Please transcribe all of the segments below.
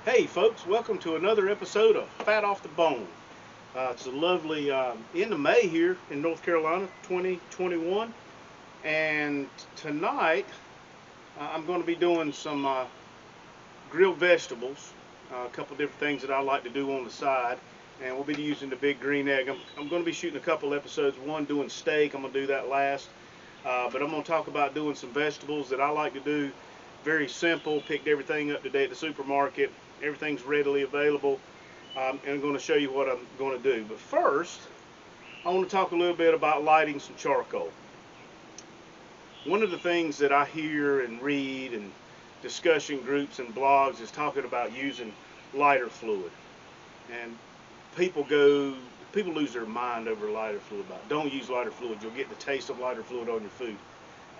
Hey folks, welcome to another episode of Fat Off the Bone. It's a lovely end of May here in North Carolina, 2021, and tonight I'm going to be doing some grilled vegetables, a couple different things that I like to do on the side, and we'll be using the big green egg. I'm going to be shooting a couple episodes, one doing steak, I'm going to do that last, but I'm going to talk about doing some vegetables that I like to do. Very simple, picked everything up today at the supermarket. Everything's readily available, and I'm going to show you what I'm going to do. But first, I want to talk a little bit about lighting some charcoal. One of the things that I hear and read and discussion groups and blogs is talking about using lighter fluid. And people lose their mind over lighter fluid. Don't use lighter fluid. You'll get the taste of lighter fluid on your food.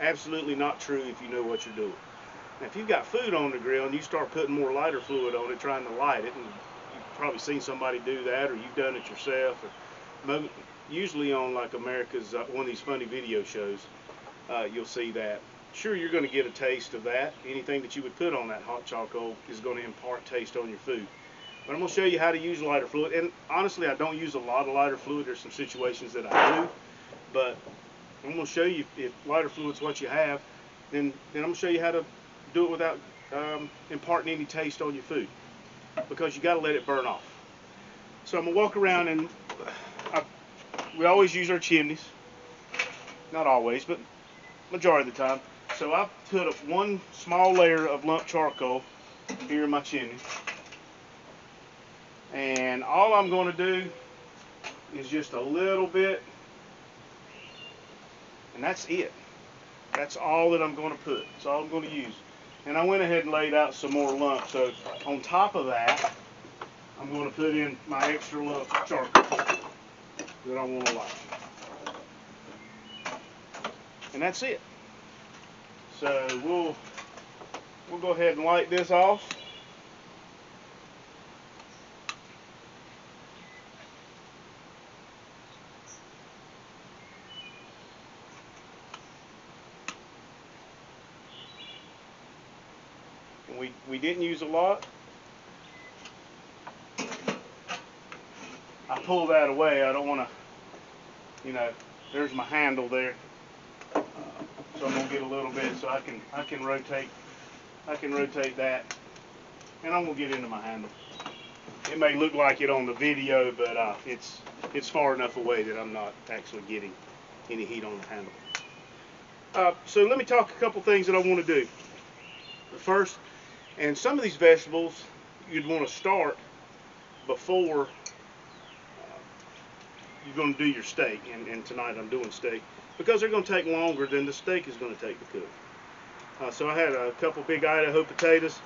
Absolutely not true if you know what you're doing. Now, if you've got food on the grill and you start putting more lighter fluid on it, trying to light it, and you've probably seen somebody do that, or you've done it yourself, or usually on like America's one of these funny video shows, you'll see that. Sure, you're going to get a taste of that. Anything that you would put on that hot charcoal is going to impart taste on your food. But I'm going to show you how to use lighter fluid. And honestly, I don't use a lot of lighter fluid. There's some situations that I do, but I'm going to show you if lighter fluid's what you have, then I'm going to show you how to do it without imparting any taste on your food, because you got to let it burn off. So I'm gonna walk around, and we always use our chimneys, not always, but majority of the time. So I put up one small layer of lump charcoal here in my chimney, and all I'm going to do is just a little bit, and that's it. That's all that I'm going to put. That's all I'm going to use. And I went ahead and laid out some more lumps. So on top of that, I'm going to put in my extra lump of charcoal that I want to light. And that's it. So we'll go ahead and light this off. And we didn't use a lot. I pull that away. I don't want to, there's my handle there. So I'm gonna get a little bit so I can rotate that, and I'm gonna get into my handle. It may look like it on the video, but it's far enough away that I'm not actually getting any heat on the handle. So let me talk a couple things that I want to do. The first, and some of these vegetables you'd want to start before you're going to do your steak, and tonight I'm doing steak, because they're going to take longer than the steak is going to take to cook. So I had a couple big Idaho potatoes,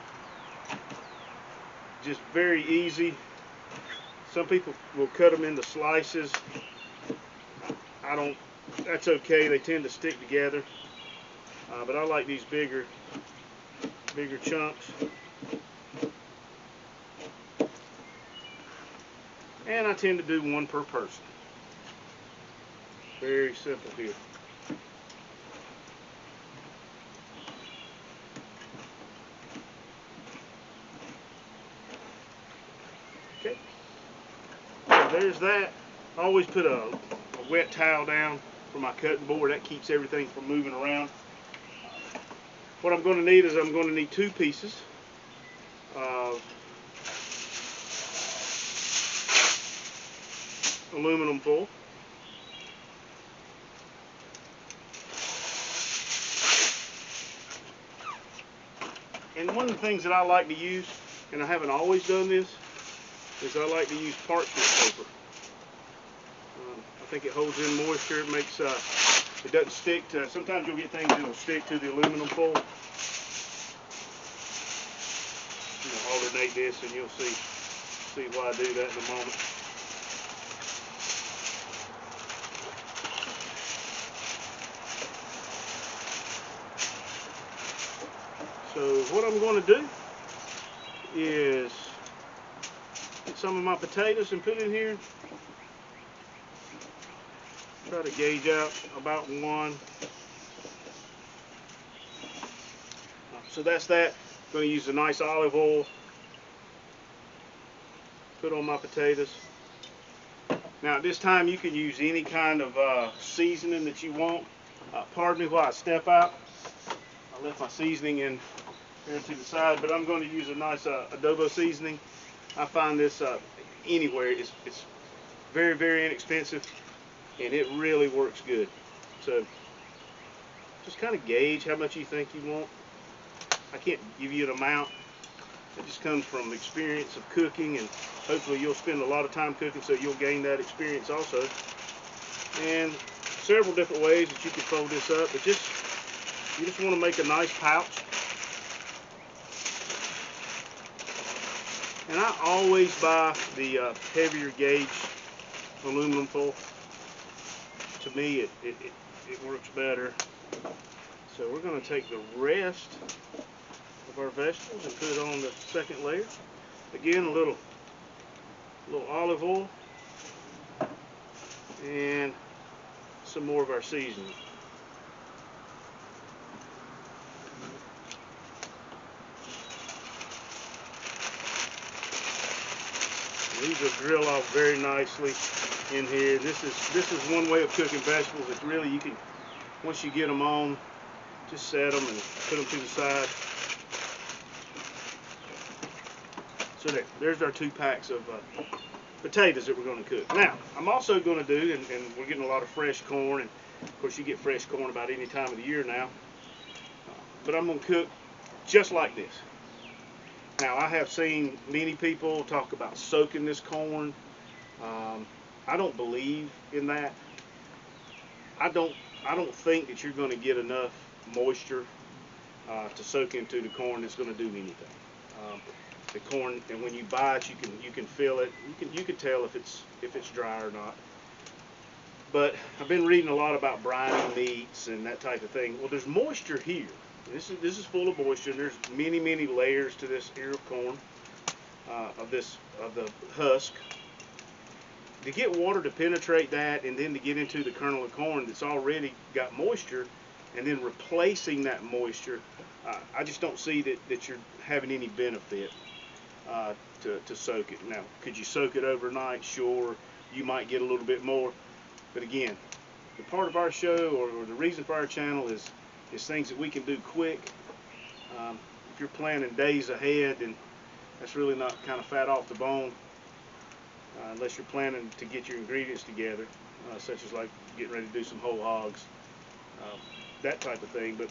just very easy. Some people will cut them into slices. I don't, that's okay, they tend to stick together, but I like these bigger chunks. And I tend to do one per person. Very simple here. Okay, so there's that. I always put a wet towel down for my cutting board. That keeps everything from moving around. What I'm going to need is I'm going to need 2 pieces of aluminum foil. And one of the things that I like to use, and I haven't always done this, is I like to use parchment paper. I think it holds in moisture. It makes it doesn't stick to. Sometimes you'll get things that will stick to the aluminum foil. Alternate this, and you'll see why I do that in a moment. So what I'm going to do is get some of my potatoes and put in here. Try to gauge out about 1. So that's that. going to use a nice olive oil. Put on my potatoes. Now at this time you can use any kind of seasoning that you want. Pardon me while I step out. I left my seasoning in here to the side, but I'm going to use a nice adobo seasoning. I find this anywhere. It's very, very inexpensive, and it really works good. So just kind of gauge how much you think you want. I can't give you an amount. It just comes from experience of cooking, and hopefully you'll spend a lot of time cooking, so you'll gain that experience also. And several different ways that you can fold this up, but you just want to make a nice pouch. And I always buy the heavier gauge aluminum foil. To me, it works better. So we're going to take the rest of our vegetables and put it on the second layer. Again, a little olive oil and some more of our seasoning. These will grill off very nicely in here. This is one way of cooking vegetables. It's really, you can, once you get them on, just set them and put them to the side. So there's our 2 packs of potatoes that we're going to cook. Now, I'm also going to do, and we're getting a lot of fresh corn, and of course you get fresh corn about any time of the year now, but I'm going to cook just like this. Now, I have seen many people talk about soaking this corn. I don't believe in that. I don't think that you're going to get enough moisture to soak into the corn that's going to do anything. The corn, and when you buy it, you can feel it. You can tell if it's dry or not. But I've been reading a lot about brining meats and that type of thing. Well, there's moisture here. This is full of moisture. There's many layers to this ear of corn, of the husk. To get water to penetrate that, and then to get into the kernel of corn that's already got moisture, and then replacing that moisture, I just don't see that you're having any benefit to soak it. Now, could you soak it overnight? Sure, you might get a little bit more. But again, the part of our show, or the reason for our channel, is things that we can do quick. If you're planning days ahead, then that's really not kind of fat off the bone, unless you're planning to get your ingredients together, such as like getting ready to do some whole hogs, that type of thing. But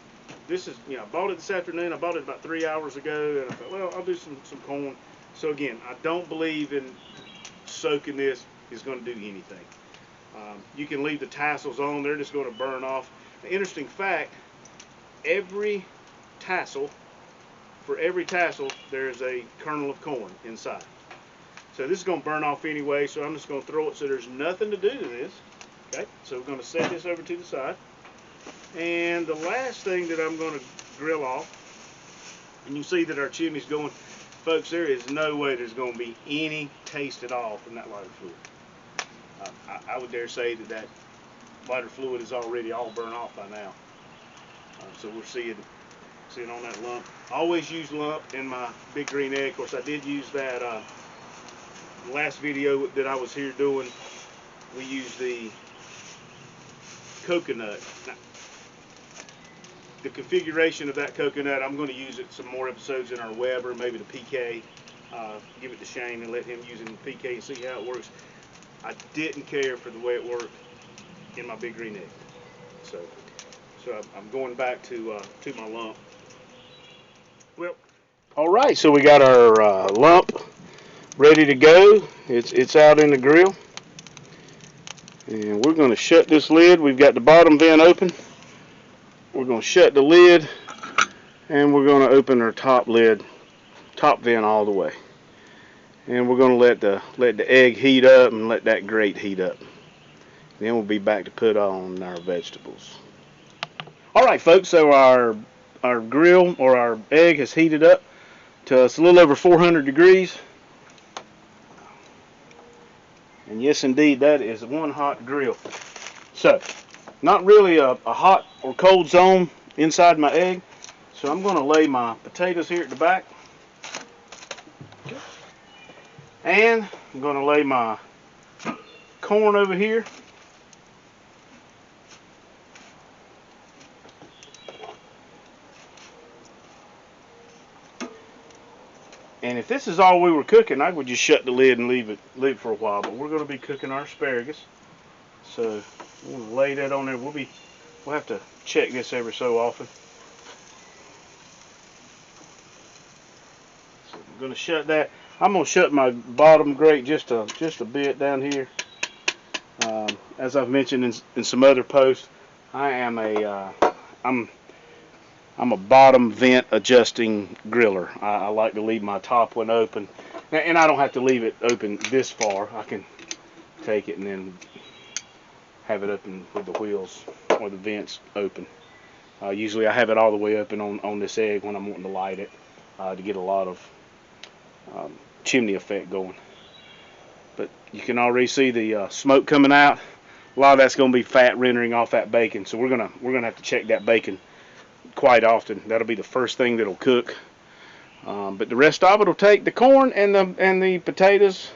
this is, I bought it this afternoon. I bought it about 3 hours ago, and I thought, well, I'll do some corn. So again, I don't believe in soaking this is going to do anything. You can leave the tassels on; they're just going to burn off. An interesting fact: for every tassel, there's a kernel of corn inside. So this is going to burn off anyway, so I'm just going to throw it so there's nothing to do to this. Okay, so we're going to set this over to the side. And the last thing that I'm going to grill off, and you see that our chimney's going, folks, there is no way there's going to be any taste at all from that lighter fluid. I would dare say that lighter fluid is already all burnt off by now. So we're seeing on that lump. I always use lump in my big green egg. Of course, I did use that last video that I was here doing. We used the coconut. Now, the configuration of that coconut, I'm going to use it some more episodes in our Weber, maybe the PK. Give it to Shane and let him use it in PK and see how it works. I didn't care for the way it worked in my big green egg. So I'm going back to my lump. Well, all right, so we got our lump ready to go. It's out in the grill, and we're going to shut this lid. We've got the bottom vent open. We're going to shut the lid, and we're going to open our top vent all the way. And we're going to let the egg heat up and let that grate heat up. Then we'll be back to put on our vegetables. All right, folks. So our grill, or our egg, has heated up to it's a little over 400 degrees. And yes, indeed, that is one hot grill. So, not really a hot or cold zone inside my egg. So I'm going to lay my potatoes here at the back. Okay. And I'm going to lay my corn over here. And if this is all we were cooking, I would just shut the lid and leave it for a while. But we're going to be cooking our asparagus, so we'll lay that on there. We'll have to check this every so often. So I'm going to shut that. I'm going to shut my bottom grate just a bit down here. As I've mentioned in some other posts, I'm a bottom vent adjusting griller. I like to leave my top one open, and I don't have to leave it open this far. I can take it and then have it open with the wheels or the vents open. Usually I have it all the way open on this egg when I'm wanting to light it to get a lot of chimney effect going. But you can already see the smoke coming out. A lot of that's going to be fat rendering off that bacon, so we're gonna have to check that bacon quite often. That'll be the first thing that'll cook. But the rest of it will take the corn and the potatoes.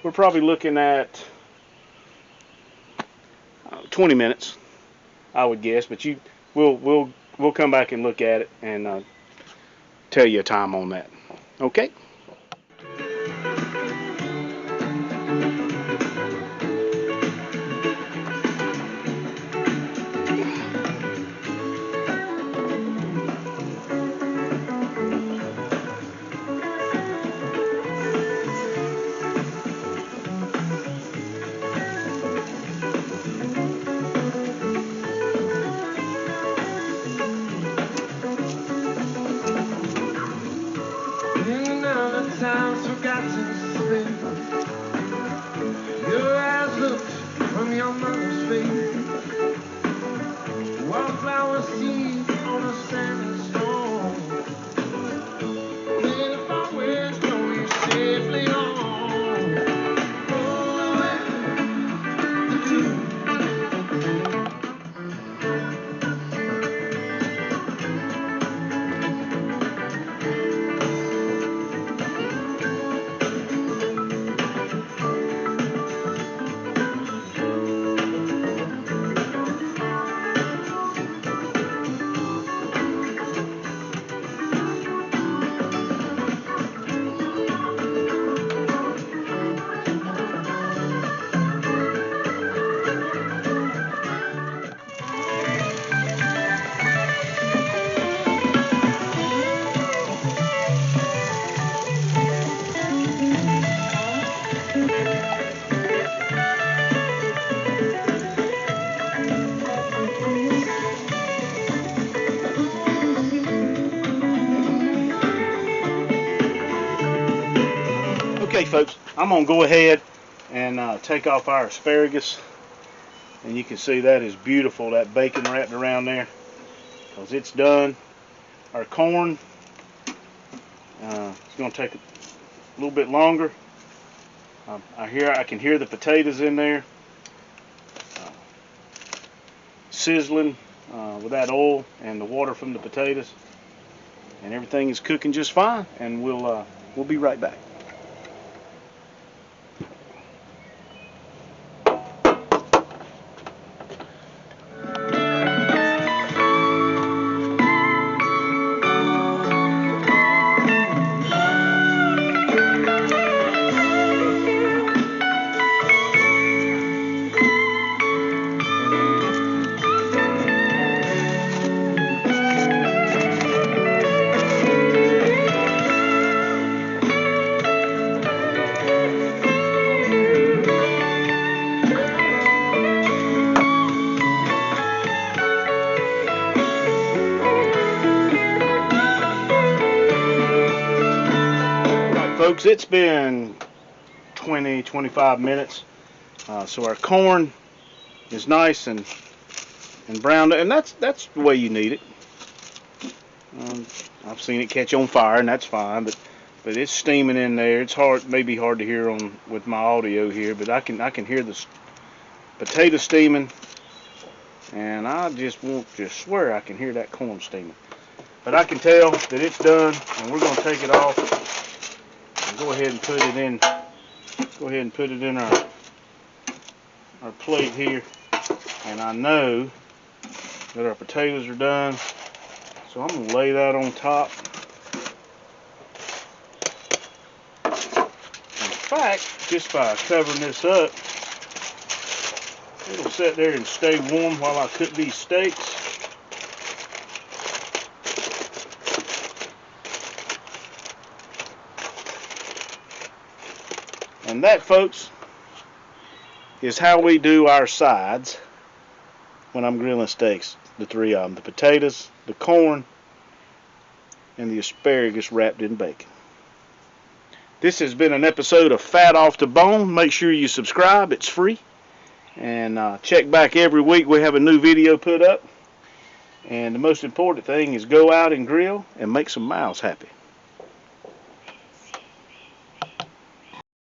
We're probably looking at 20 minutes, I would guess. But we'll come back and look at it and tell you a time on that. Okay. Times forgotten sleep. Your eyes looked from your mother's face. Wildflower seeds on a sandy stone. Then if I wish know you safely home. The two. Okay, folks, I'm going to go ahead and take off our asparagus. And you can see that is beautiful, that bacon wrapped around there, because it's done. Our corn, it's going to take a little bit longer. I can hear the potatoes in there sizzling with that oil and the water from the potatoes, and everything is cooking just fine. And we'll be right back. Folks, it's been 20-25 minutes, so our corn is nice and browned, and that's the way you need it. I've seen it catch on fire, and that's fine, but it's steaming in there. It's maybe hard to hear with my audio here, but I can hear the potato steaming, and I just want to swear I can hear that corn steaming. But I can tell that it's done, and we're going to take it off and go ahead and put it in. Go ahead and put it in our plate here. And I know that our potatoes are done, so I'm going to lay that on top. In fact, just by covering this up, it'll sit there and stay warm while I cook these steaks. And that, folks, is how we do our sides when I'm grilling steaks. The three of them: the potatoes, the corn, and the asparagus wrapped in bacon. This has been an episode of Fat Off the Bone. Make sure you subscribe. It's free. And check back every week. We have a new video put up. And the most important thing is go out and grill and make some mouths happy.